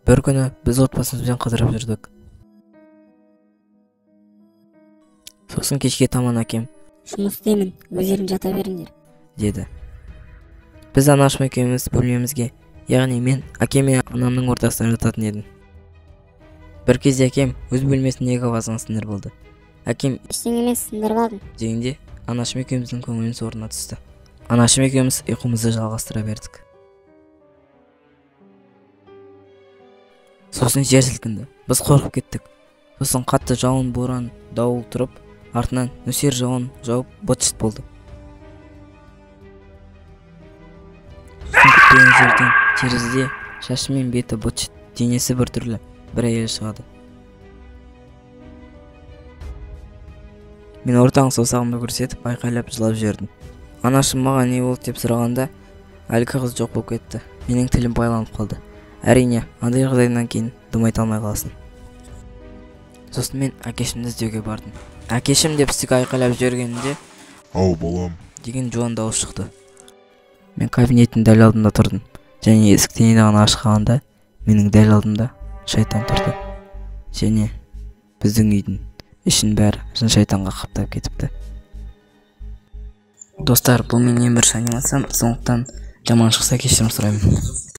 Bir күні біз отбасымызбен қыдырып жүрдік. Сосын кешке таман әкем Жұмыс істеймін, өздерің жата беріңдер. деді. Біз анашым екеуміз бөлмемізге, яғни мен әкем мен анамның ортасына жататын едім. Бір кезде әкем өз бөлмесіндегі вазаны сындырып болды. Әкем Ештеңе емес, сындырып алдым. дегенде анашым екеуміздің көңіліміз орнына түсті. Анашым екеуміз ұйқымызды жалғастыра бердік. Сосын жер сілкінді. Біз қорқып кеттік. Сосын қатты жауын, боран, дауыл тұрып, артынан нөсер жауын жауып быт-шыт болды. Күтпеген жерден терезеде шашы мен беті быт-шыт, денесі бір түрлі, бір әйел шығады. Мен ортаң саусағымды көрсетіп айқайлап жылап жібердім. Анашым маған не болды деп сұрағанда, әлгі қыз жоқ болып кетті. Менің тілім байланып қалды. Әрине, андай жағдайдан кейін дым айта алмай қаласың. Сосын мен әкешімді іздеуге бардым. Әкешім деп істік айқайлап жібергенде, «Ау, балам!» деген жуан дауыс шықты. Мен кабинеттің дәл алдында тұрдым. Және есіктен ғана ашқанда, менің дәл алдымда шайтан тұрды. Және біздің үйдің ішін бәрі жын шайтанға қаптап кетіпті. Достар, бұл менің ең бірінші анимациям, сондықтан жаман шықса кешірім сұраймын.